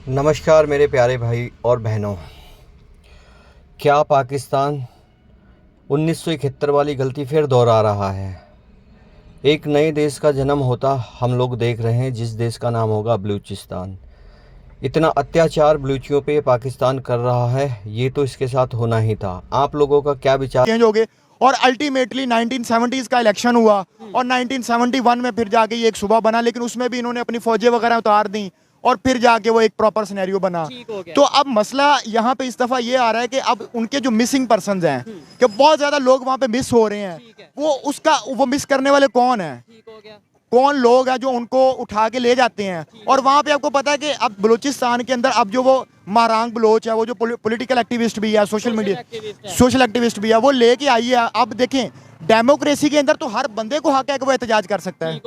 नमस्कार मेरे प्यारे भाई और बहनों। क्या पाकिस्तान 1971 वाली गलती फिर दोहरा रहा है? एक नए देश का जन्म होता हम लोग देख रहे हैं, जिस देश का नाम होगा बलूचिस्तान। इतना अत्याचार बलूचियों पे पाकिस्तान कर रहा है, ये तो इसके साथ होना ही था। आप लोगों का क्या विचार? चेंज हो गए और अल्टीमेटली 1970s का इलेक्शन हुआ और 1971 में फिर जाके ये एक सूबा बना, लेकिन उसमें भी इन्होंने अपनी फौजें वगैरह उतार दी और फिर जाके वो एक प्रॉपर सिनेरियो बना। तो अब मसला यहाँ पे इस दफा ये आ रहा है कि अब उनके जो मिसिंग पर्संस हैं कि बहुत ज्यादा लोग वहाँ पे मिस हो रहे हैं। वो मिस करने वाले कौन है, कौन लोग हैं जो उनको उठा के ले जाते हैं। और वहाँ पे आपको पता है कि अब बलूचिस्तान के अंदर अब जो वो महरांग बलोच है, वो जो पॉलिटिकल एक्टिविस्ट भी है, सोशल एक्टिविस्ट भी है, वो लेके आई है। अब देखें, डेमोक्रेसी के अंदर तो हर बंदे को हक है कि वो एहतजाज कर सकता है,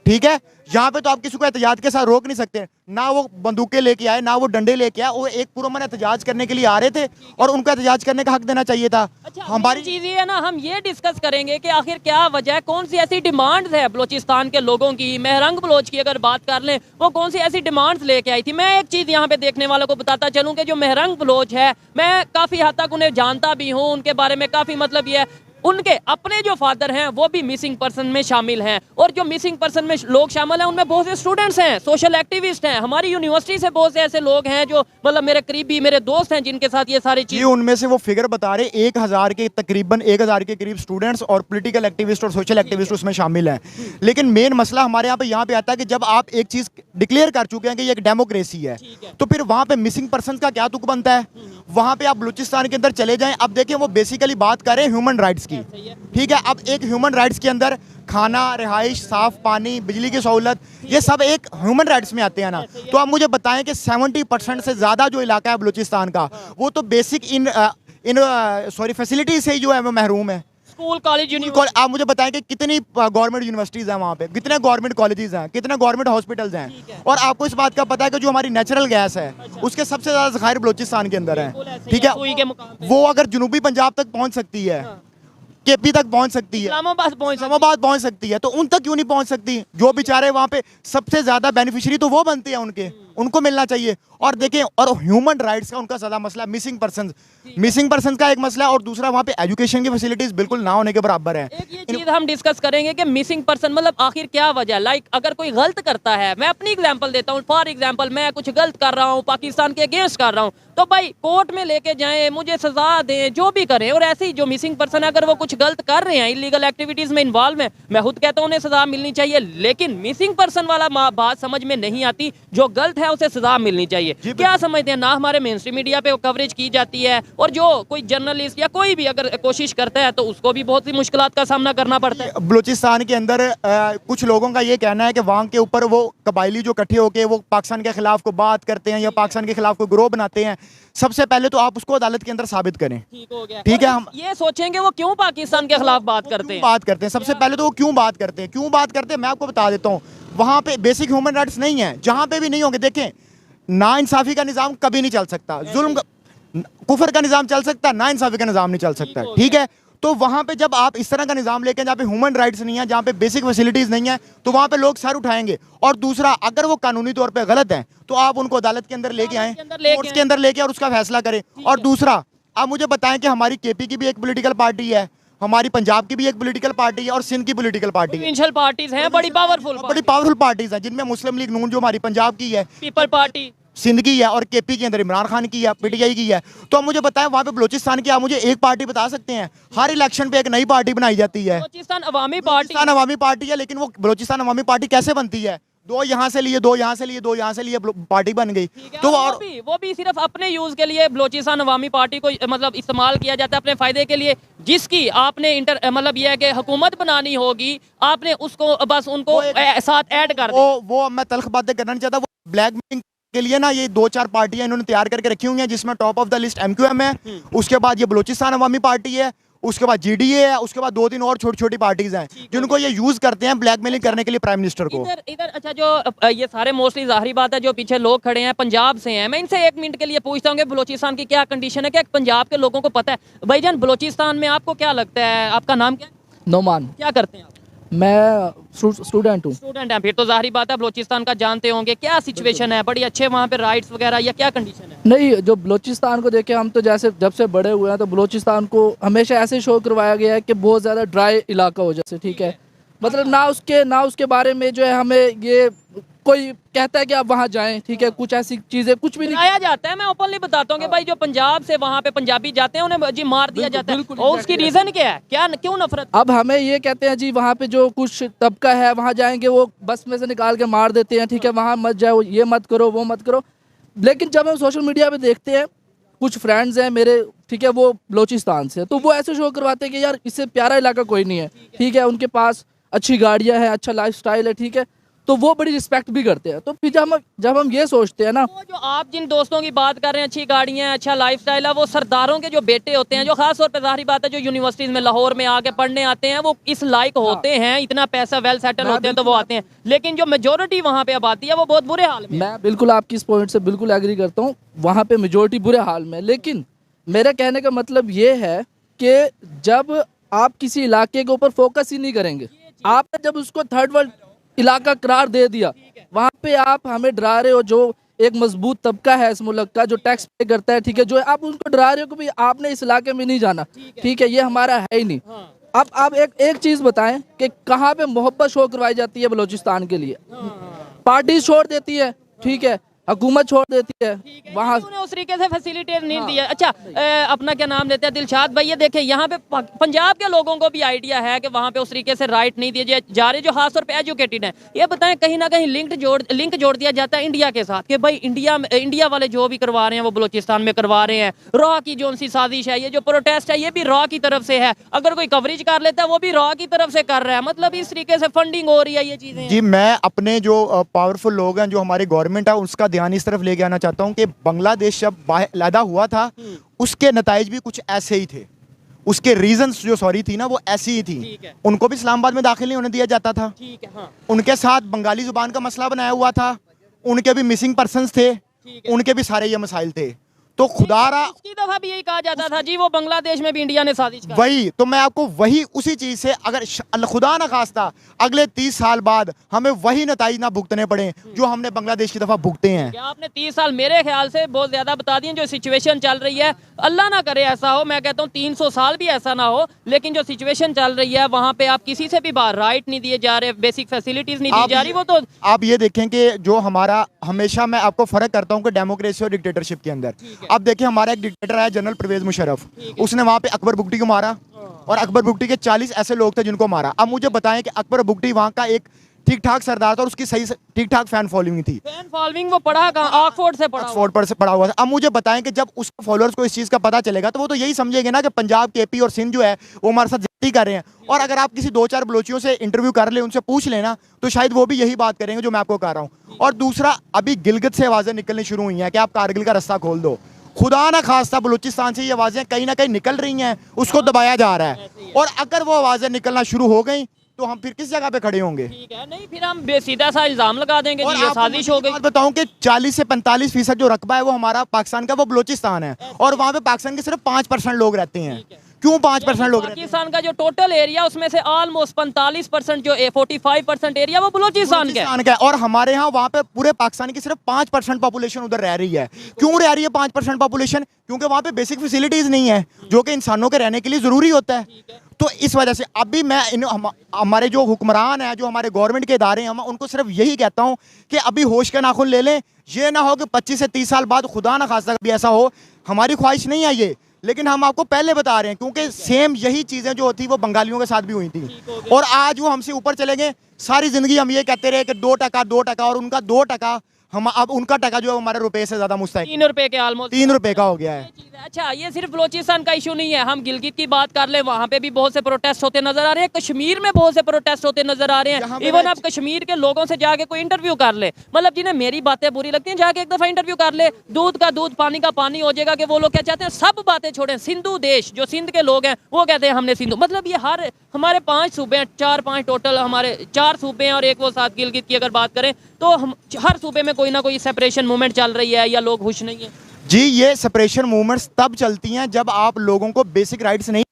ठीक है। यहाँ पे तो आप किसी को एहतजाज के साथ रोक नहीं सकते। ना वो बंदूकें लेके आए, ना वो डंडे लेके आए, वो एक पुरअमन एहतजाज करने के लिए आ रहे थे और उनको एहतजाज करने का हक देना चाहिए था। अच्छा, हमारी चीज ये है ना, हम ये डिस्कस करेंगे कि आखिर क्या वजह है, कौन सी ऐसी डिमांड्स है बलूचिस्तान के लोगों की। महरंग बलोच की अगर बात कर लें, वो कौन सी ऐसी डिमांड्स लेके आई थी। मैं एक चीज यहाँ पे देखने वालों को बताता चलूँ कि जो महरंग बलोच है, मैं काफी हद तक उन्हें जानता भी हूँ, उनके बारे में काफी मतलब ये है, उनके अपने जो फादर हैं वो भी मिसिंग पर्सन में शामिल हैं। और जो मिसिंग पर्सन में लोग शामिल हैं उनमें बहुत से स्टूडेंट्स हैं, सोशल एक्टिविस्ट हैं, हमारी यूनिवर्सिटी से बहुत से ऐसे लोग हैं जो मतलब मेरे करीबी मेरे दोस्त हैं, जिनके साथ ये सारी चीज़। उनमें से वो फिगर बता रहे 1000 के तकरीबन 1000 के करीब स्टूडेंट्स और पॉलिटिकल एक्टिविस्ट और सोशल एक्टिविस्ट उसमें शामिल हैं। लेकिन मेन मसला हमारे यहाँ पे आता है कि जब आप एक चीज डिक्लेयर कर चुके हैं कि ये एक डेमोक्रेसी है, तो फिर वहाँ पे मिसिंग पर्सन का क्या तुक बनता है। वहाँ पे आप बलूचिस्तान के अंदर चले जाएं, अब देखें वो बेसिकली बात कर रहे हैं ह्यूमन राइट्स की, ठीक है। अब एक ह्यूमन राइट्स के अंदर खाना, रिहाइश, साफ पानी, बिजली की सहूलत, ये सब एक ह्यूमन राइट्स में आते हैं ना। तो आप मुझे बताएं कि 70% से ज्यादा जो इलाका है बलूचिस्तान का, वो तो बेसिक फैसिलिटी से ही जो है वो महरूम है। स्कूल, कॉलेज, आप मुझे बताएं कि कितनी गवर्नमेंट यूनिवर्सिटीज हैं वहाँ पे, कितने गवर्नमेंट कॉलेजेस हैं, कितने गवर्नमेंट हॉस्पिटल्स हैं। और आपको इस बात का पता है कि जो हमारी नेचुरल गैस है, उसके सबसे ज्यादा जखायर बलूचिस्तान के अंदर है, ठीक है। वो अगर जनूबी पंजाब तक पहुँच सकती है, केपी तक पहुंच सकती है, इस्लामाबाद पहुंच सकती है, तो उन तक क्यों नहीं पहुंच सकती? जो बेचारे वहां पे सबसे ज्यादा बेनिफिशियरी तो वो बनते हैं, उनको मिलना चाहिए। और देखें, और ह्यूमन राइट्स का उनका ज्यादा मसला मिसिंग पर्सन का एक मसला, और दूसरा वहां पे एजुकेशन की फैसिलिटीज बिल्कुल ना होने के बराबर है। एक ये चीज हम डिस्कस करेंगे कि मिसिंग पर्सन मतलब आखिर क्या वजह। लाइक अगर कोई गलत करता है, मैं अपनी एग्जांपल देता हूँ, फॉर एग्जांपल मैं कुछ गलत कर रहा हूँ, पाकिस्तान के अगेंस्ट कर रहा हूँ, तो भाई कोर्ट में लेके जाएं, मुझे सजा दें, जो भी करें। और ऐसे ही जो मिसिंग पर्सन है, अगर वो कुछ गलत कर रहे हैं, इलीगल एक्टिविटीज में इन्वॉल्व है, मैं खुद कहता हूँ उन्हें सजा मिलनी चाहिए। लेकिन मिसिंग पर्सन वाला बात समझ में नहीं आती, जो गलत है उसे सजा मिलनी चाहिए। क्या समझते हैं? ना हमारे मेन स्ट्रीम मीडिया पे कवरेज की जाती है, और जो कोई जर्नलिस्ट या कोई भी अगर कोशिश करता है तो उसको भी बहुत सी मुश्किलात का सामना करना पड़ता है। बलूचिस्तान के अंदर कुछ लोगों का ये कहना है कि वहाँ के ऊपर वो कबायली जो इकट्ठे होकर वो पाकिस्तान के खिलाफ को बात करते हैं या पाकिस्तान के खिलाफ कोई ग्रोह बनाते हैं। सबसे पहले तो आप उसको अदालत के अंदर साबित करें, ठीक है। हम ये सोचेंगे वो क्यों पाकिस्तान के खिलाफ बात करते हैं। सबसे पहले तो वो क्यों बात करते हैं, मैं आपको बता देता हूँ। वहाँ पे बेसिक ह्यूमन राइट्स नहीं है, जहाँ पे भी नहीं होंगे। देखें, ना इंसाफी का निज़ाम कभी नहीं चल सकता, जुल्म कुफर का निज़ाम चल सकता, ना इंसाफी का निज़ाम नहीं चल सकता, ठीक है। तो वहाँ पे जब आप इस तरह का निज़ाम लेके, जहाँ पे ह्यूमन राइट्स नहीं है, जहाँ पे बेसिक फैसिलिटीज़ नहीं है, तो वहाँ पे लोग सर उठाएंगे। और दूसरा, अगर वो कानूनी तौर पे गलत है तो आप उनको अदालत के अंदर लेके आएँ, कोर्ट्स के अंदर लेके और उसका फैसला करें। और दूसरा, आप मुझे बताएं कि हमारी केपी की भी एक पॉलिटिकल पार्टी है, हमारी पंजाब की भी एक पॉलिटिकल पार्टी है, और सिंध की पॉलिटिकल पार्टी है। पार्टीज हैं, बड़ी पावरफुल पार्टीज हैं, जिनमें मुस्लिम लीग नून जो हमारी पंजाब की है, पीपल पार्टी सिंध की है, और केपी के अंदर इमरान खान की है, पीटीआई की है। तो आप मुझे बताएं, वहाँ पे बलूचिस्तान की आप मुझे एक पार्टी बता सकते हैं? हर इलेक्शन पे एक नई पार्टी बनाई जाती है। बलूचिस्तान अवामी पार्टी है, लेकिन वो बलूचिस्तान अवामी पार्टी कैसे बनती है? दो यहाँ से लिए, दो यहाँ से लिए, दो यहाँ से लिए, पार्टी बन गई। तो और वो भी सिर्फ अपने यूज के लिए बलूचिस्तान अवामी पार्टी को मतलब इस्तेमाल किया जाता है अपने फायदे के लिए, जिसकी आपने मतलब यह है कि हुकूमत बनानी होगी, आपने उसको बस उनको साथ ऐड कर दिया। वो मैं तल्ख बातें करना नहीं चाहता। वो ब्लैकमेलिंग के लिए ना ये 2-4 पार्टियां इन्होंने तैयार करके रखी हुई हैं, जिसमें top of the list MQM है, उसके बाद ये बलूचिस्तान अवामी पार्टी है, उसके बाद जीडीए है, उसके बाद 2-3 और छोटी छोटी पार्टीज हैं जिनको ये यूज करते हैं ब्लैकमेलिंग करने के लिए प्राइम मिनिस्टर को। इधर अच्छा, जो ये सारे मोस्टली जाहिर बात है जो पीछे लोग खड़े हैं पंजाब से हैं, मैं इनसे 1 मिनट के लिए पूछता हूँ कि बलूचिस्तान की क्या कंडीशन है, क्या पंजाब के लोगों को पता है? भाईजान, बलूचिस्तान में आपको क्या लगता है, आपका नाम क्या है? नोमान। क्या करते हैं आप? मैं स्टूडेंट हूँ। स्टूडेंट हैं, फिर तो जाहिर बात है बलोचिस्तान का जानते होंगे, क्या सिचुएशन है? बड़ी अच्छे वहाँ पे राइट्स वगैरह या क्या कंडीशन है? नहीं, जो बलूचिस्तान को देखे, हम तो जैसे जब से बड़े हुए हैं तो बलूचिस्तान को हमेशा ऐसे शो करवाया गया है कि बहुत ज़्यादा ड्राई इलाका हो, जैसे ठीक है, मतलब ना उसके बारे में जो है हमें ये कोई कहता है कि आप वहाँ जाएं, ठीक है, कुछ ऐसी चीज़ें कुछ भी नहीं आया जाता है। मैं ओपनली बताता हूँ कि भाई जो पंजाब से वहाँ पे पंजाबी जाते हैं उन्हें जी मार दिया जाता है, बिल्कुल, और उसकी रीजन क्या है? क्या क्यों नफरत? अब हमें ये कहते हैं जी वहाँ पे जो कुछ तबका है वहाँ जाएंगे वो बस में से निकाल के मार देते हैं, ठीक है, वहाँ मत जाओ, ये मत करो, वो मत करो। लेकिन जब हम सोशल मीडिया पे देखते हैं, कुछ फ्रेंड्स हैं मेरे, ठीक है, वो बलोचिस्तान से, तो वो ऐसे शो करवाते हैं कि यार इससे प्यारा इलाका कोई नहीं है, ठीक है, उनके पास अच्छी गाड़ियाँ हैं, अच्छा लाइफस्टाइल है, ठीक है, तो वो बड़ी रिस्पेक्ट भी करते हैं। तो फिर जब हम ये सोचते हैं ना, वो जो आप जिन दोस्तों की बात कर रहे हैं, अच्छी गाड़ियाँ, अच्छा लाइफस्टाइल है, वो सरदारों के जो बेटे होते हैं, जो खास तौर पे जाहिर बात है जो यूनिवर्सिटीज में लाहौर में आके पढ़ने आते हैं, वो इस लायक होते हैं, इतना पैसा वेल सेटल होते हैं तो वो आते हैं। लेकिन जो मेजोरिटी वहाँ पे आबादी है वो बहुत बुरे हाल में। मैं बिल्कुल आपकी इस पॉइंट से बिल्कुल एग्री करता हूँ, वहाँ पे मेजोरिटी बुरे हाल में। लेकिन मेरे कहने का मतलब ये है कि जब आप किसी इलाके के ऊपर फोकस ही नहीं करेंगे, आपने जब उसको थर्ड वर्ल्ड इलाका करार दे दिया, वहाँ पे आप हमें डरा रहे हो, जो एक मजबूत तबका है इस मुल्क का, जो टैक्स पे करता है, ठीक है, जो आप उनको डरा रहे हो कि भाई आपने इस इलाके में नहीं जाना, ठीक है, ये हमारा है ही नहीं। अब आप एक चीज़ बताएं कि कहाँ पे मोहब्बत शो करवाई जाती है बलूचिस्तान के लिए? पार्टी छोड़ देती है, ठीक है, हुकूमत छोड़ देती है, वहाँ उन्हें उस तरीके से फैसिलिटेट नहीं दिया। अच्छा, अपना क्या नाम लेते हैं, दिलशाद भाई, ये देखें यहाँ पे पंजाब के लोगों को भी आइडिया है कि वहाँ पे उस तरीके से राइट नहीं दिए जा रहे, जो खास तौर पे एजुकेटेड हैं। ये बताएं, कहीं ना कहीं लिंक जोड़ दिया जाता है इंडिया के साथ कि भाई इंडिया वाले जो भी करवा रहे हैं वो बलूचिस्तान में करवा रहे हैं। रॉ की जो उनकी साजिश है, ये जो प्रोटेस्ट है, ये भी रॉ की तरफ से है। अगर कोई कवरेज कर लेता है वो भी रॉ की तरफ से कर रहा है, मतलब इस तरीके से फंडिंग हो रही है, ये चीजें। जी, मैं अपने जो पावरफुल लोग हैं, जो हमारी गवर्नमेंट है, उसका ध्यान इस तरफ लेके आना चाहता हूं कि बांग्लादेश जब पैदा हुआ था उसके नताइज भी कुछ ऐसे ही थे, उसके रीजंस जो सॉरी थी ना वो ऐसी ही थी। उनको भी इस्लामाबाद में दाखिल नहीं होने दिया जाता था, ठीक है, हाँ। उनके साथ बंगाली जुबान का मसला बनाया हुआ था, उनके भी मिसिंग पर्सन्स थे, उनके भी सारे ये मसाइल थे। तो खुदारा उसकी दफा भी यही कहा जाता था जी वो बांग्लादेश में भी इंडिया ने साजिश की। वही तो मैं आपको वही उसी चीज से, अगर खुदा ना खास्ता अगले 30 साल बाद हमें वही नताइज ना भुगतने पड़े जो हमने बांग्लादेश की दफा भुगते हैं। क्या आपने 30 साल मेरे ख्याल से बहुत ज्यादा बता दिए। जो सिचुएशन चल रही है, अल्लाह ना करे ऐसा हो, मैं कहता हूँ 300 साल भी ऐसा ना हो, लेकिन जो सिचुएशन चल रही है वहाँ पे आप किसी से भी बाहर राइट नहीं दिए जा रहे, बेसिक फैसिलिटीज नहीं दी जा रही। वो तो आप ये देखें कि जो हमारा, हमेशा मैं आपको फर्क करता हूँ कि डेमोक्रेसी और डिक्टेटरशिप के अंदर। अब देखिए, हमारा एक डिक्टेटर है जनरल परवेज मुशर्रफ, उसने वहाँ पे अकबर बुगटी को मारा और अकबर बुगटी के 40 ऐसे लोग थे जिनको मारा। अब मुझे बताएं कि अकबर बुगटी वहाँ का एक ठीक ठाक सरदार था और उसकी सही ठीक ठाक फैन फॉलोइंग थी। फैन फॉलोइंग वो पढ़ा कहाँ? ऑक्सफोर्ड से पढ़ा, ऑक्सफोर्ड पर से पढ़ा हुआ था। अब मुझे बताएं कि जब उसके फॉलोअर्स को इस चीज़ का पता चलेगा तो वो तो यही समझेंगे ना कि पंजाब, केपी और सिंध जो है वो हमारे साथ ज्यादती कर रहे हैं। और अगर आप किसी 2-4 बलोचियों से इंटरव्यू कर ले, उनसे पूछ लेना, तो शायद वो भी यही बात करेंगे जो मैं आपको कह रहा हूँ। और दूसरा, अभी गिलगित से आवाज़ें निकलनी शुरू हुई हैं कि आप कारगिल का रास्ता खोल दो। खुदा ना खास्ता बलूचिस्तान से ये आवाज़ें कहीं ना कहीं निकल रही हैं, उसको दबाया जा रहा है। और अगर वो आवाज़ें निकलना शुरू हो गई तो हम फिर किस जगह पे खड़े होंगे? ठीक है, नहीं फिर हम सीधा सा इल्जाम लगा देंगे और जी ये आपको साजिश हो मुझे गई। बात बताऊं कि 40 से 45% जो रकबा है वो हमारा पाकिस्तान का, वो बलूचिस्तान है, और वहाँ पे पाकिस्तान के सिर्फ 5% लोग रहते हैं। क्यों 5% लोग रहते हैं? पाकिस्तान का जो टोटल एरिया उसमें से ऑलमोस्ट 45%, जो 45% एरिया वो बलूचिस्तान का है। का है। और हमारे यहाँ वहाँ पे पूरे पाकिस्तान की सिर्फ 5% पॉपुलेशन उधर रह रही है। क्यों रह रही है 5% पॉपुलेशन? क्योंकि वहाँ पे बेसिक फैसिलिटीज नहीं है जो कि इंसानों के रहने के लिए जरूरी होता है। तो इस वजह से अभी मैं हमारे जो हुक्मरान है, जो हमारे गवर्नमेंट के इदारे हैं, हम उनको सिर्फ यही कहता हूँ कि अभी होश के नाखून ले लें। ये ना हो कि 25 से 30 साल बाद खुदा ना खास्ता कभी ऐसा हो। हमारी ख्वाहिश नहीं है ये, लेकिन हम आपको पहले बता रहे हैं क्योंकि सेम यही चीज़ें जो होती वो बंगालियों के साथ भी हुई थी। और आज वो हमसे ऊपर चले गए। सारी ज़िंदगी हम ये कहते रहे कि 2% और उनका 2%, हम अब उनका टका जो है हमारे रुपए से ज़्यादा मुस्तहक 3 रुपए के ऑलमोस्ट 3 रुपए का हो गया है। अच्छा, ये सिर्फ बलोचिस्तान का इशू नहीं है। हम गिलगित की बात कर ले, वहाँ पे भी बहुत से प्रोटेस्ट होते नजर आ रहे हैं। कश्मीर में बहुत से प्रोटेस्ट होते नजर आ रहे हैं। इवन आप कश्मीर के लोगों से जाके कोई इंटरव्यू कर ले, मतलब जिन्हें मेरी बातें बुरी लगती हैं, जाके एक दफा इंटरव्यू कर ले, दूध का दूध पानी का पानी हो जाएगा कि वो लोग क्या चाहते हैं। सब बातें छोड़ें, सिंधु देश, जो सिंध के लोग हैं वो कहते हैं हमने सिंधु, मतलब ये हर हमारे 5 सूबे हैं, 4-5 टोटल हमारे 4 सूबे हैं और एक वो साथ गिलगित की अगर बात करें तो हम हर सूबे में कोई ना कोई सेपरेशन मूवमेंट चल रही है या लोग खुश नहीं है। जी, ये सेपरेशन मूवमेंट्स तब चलती हैं जब आप लोगों को बेसिक राइट्स नहीं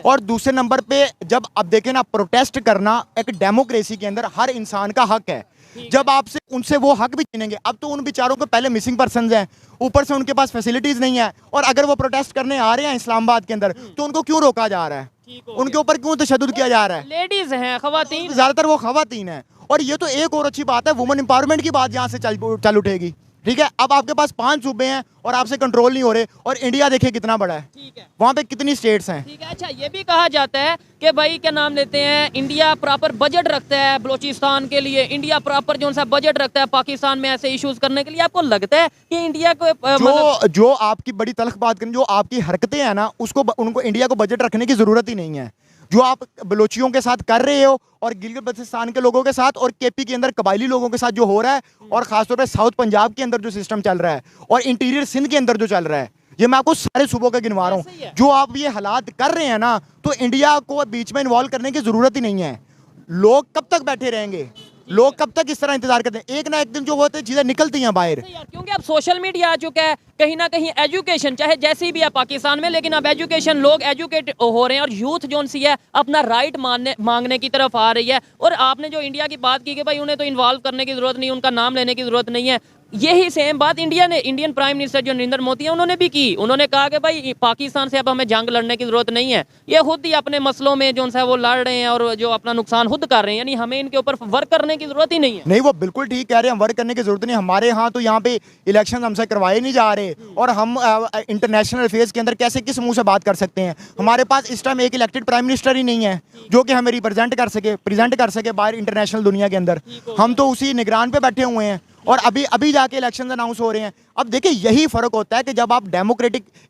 और दूसरे नंबर पे जब आप देखें ना, प्रोटेस्ट करना एक डेमोक्रेसी के अंदर हर इंसान का हक है। जब आपसे उनसे वो हक भी छीनेंगे, अब तो उन बेचारों को पहले मिसिंग पर्सन हैं, ऊपर से उनके पास फैसिलिटीज नहीं है, और अगर वो प्रोटेस्ट करने आ रहे हैं इस्लामाबाद के अंदर तो उनको क्यों रोका जा रहा है, उनके ऊपर क्यों तशद्दुद किया जा रहा है? लेडीज हैं, खवातीन, ज्यादातर वो खवातीन है। और ये तो एक और अच्छी बात है, वुमेन एम्पावरमेंट की बात यहाँ से चल उठेगी। ठीक है, अब आपके पास 5 सूबे हैं और आपसे कंट्रोल नहीं हो रहे, और इंडिया देखिए कितना बड़ा है, ठीक है, वहाँ पे कितनी स्टेट्स हैं। ठीक है। अच्छा, ये भी कहा जाता है कि भाई क्या नाम लेते हैं, इंडिया प्रॉपर बजट रखता है बलूचिस्तान के लिए, इंडिया प्रॉपर जो सा बजट रखता है पाकिस्तान में ऐसे इश्यूज करने के लिए। आपको लगता है कि इंडिया को जो आपकी बड़ी तल्ख बात करें, जो आपकी हरकतें हैं ना, उसको उनको इंडिया को बजट रखने की जरूरत ही नहीं है। जो आप बलोचियों के साथ कर रहे हो, और गिलगित बल्तिस्तान के लोगों के साथ, और केपी के अंदर कबायली लोगों के साथ जो हो रहा है, और खासतौर पे साउथ पंजाब के अंदर जो सिस्टम चल रहा है, और इंटीरियर सिंध के अंदर जो चल रहा है, ये मैं आपको सारे सूबों का गिनवा रहा हूँ। जो आप ये हालात कर रहे हैं ना, तो इंडिया को बीच में इन्वॉल्व करने की जरूरत ही नहीं है। लोग कब तक बैठे रहेंगे, लोग कब तक इस तरह इंतजार करते हैं? एक ना एक दिन जो होते हैं चीजें निकलती हैं बाहर। क्योंकि अब सोशल मीडिया आ चुका है, कहीं ना कहीं एजुकेशन चाहे जैसी भी है पाकिस्तान में, लेकिन अब एजुकेशन, लोग एजुकेट हो रहे हैं, और यूथ जो सी है अपना राइट मांगने की तरफ आ रही है। और आपने जो इंडिया की बात की कि भाई उन्हें तो इन्वॉल्व करने की जरूरत नहीं, उनका नाम लेने की जरूरत नहीं है, यही सेम बात इंडियन प्राइम मिनिस्टर जो नरेंद्र मोदी है उन्होंने भी की। उन्होंने कहा कि भाई पाकिस्तान से अब हमें जंग लड़ने की जरूरत नहीं है, ये खुद ही अपने मसलों में जो है वो लड़ रहे हैं और जो अपना नुकसान खुद कर रहे हैं, यानी हमें इनके ऊपर वर्क करने की जरूरत ही नहीं है। नहीं, वो बिल्कुल ठीक कह रहे हैं, वर्क करने की जरूरत नहीं। हमारे यहाँ तो यहाँ पे इलेक्शन हमसे करवाए नहीं जा रहे, और हम इंटरनेशनल अफेयर्स के अंदर कैसे किस मुंह से बात कर सकते हैं? हमारे पास इस टाइम एक इलेक्टेड प्राइम मिनिस्टर ही नहीं है जो कि हमें रिप्रेजेंट कर सके बाहर इंटरनेशनल दुनिया के अंदर। हम तो उसी निगरान पे बैठे हुए हैं, और अभी जाके इलेक्शन अनाउंस हो रहे हैं। अब देखिए, यही फर्क होता है कि जब आप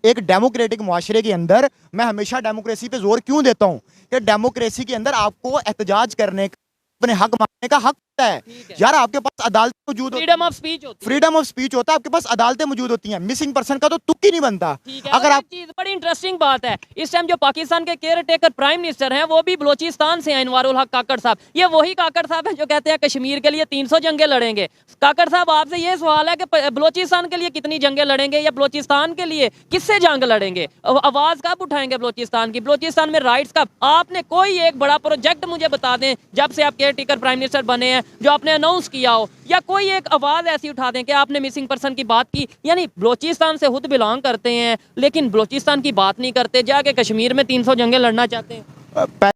एक डेमोक्रेटिक मुआशरे के अंदर, मैं हमेशा डेमोक्रेसी पे जोर क्यों देता हूं कि डेमोक्रेसी के अंदर आपको एहतजाज करने का, अपने हक मांगने का हक होता है। यार, आपके पास अदालतें मौजूद, फ्रीडम ऑफ स्पीच होती है, फ्रीडम ऑफ स्पीच होता है, आपके पास अदालतें मौजूद होती हैं। मिसिंग पर्सन का तो तुक ही नहीं बनता। अगर आप चीज बड़ी इंटरेस्टिंग बात है, इस टाइम जो पाकिस्तान के केयर टेकर प्राइम मिनिस्टर हैं वो भी बलोचिस्तान से हैं, इनवारुल हक काकड़ साहब। ये वही काकड़ साहब हैं जो कहते हैं कश्मीर के लिए 300 जंगें लड़ेंगे। काकड़ साहब, आपसे ये सवाल है कि बलोचिस्तान के लिए कितनी जंगें लड़ेंगे, या बलोचिस्तान के लिए किससे जंग लड़ेंगे? आवाज कब उठाएंगे बलोचिस्तान की, बलोचिस्तान में राइट्स कब? आपने कोई एक बड़ा प्रोजेक्ट मुझे बता दें जब से आप केयर टेकर प्राइम मिनिस्टर बने हैं, जो आपने अनाउंस किया हो, या कोई एक आवाज ऐसी उठा दें कि आपने मिसिंग पर्सन की बात की। यानी बलोचिस्तान से खुद बिलोंग करते हैं, लेकिन बलोचिस्तान की बात नहीं करते, जाके कश्मीर में 300 जंगें लड़ना चाहते हैं।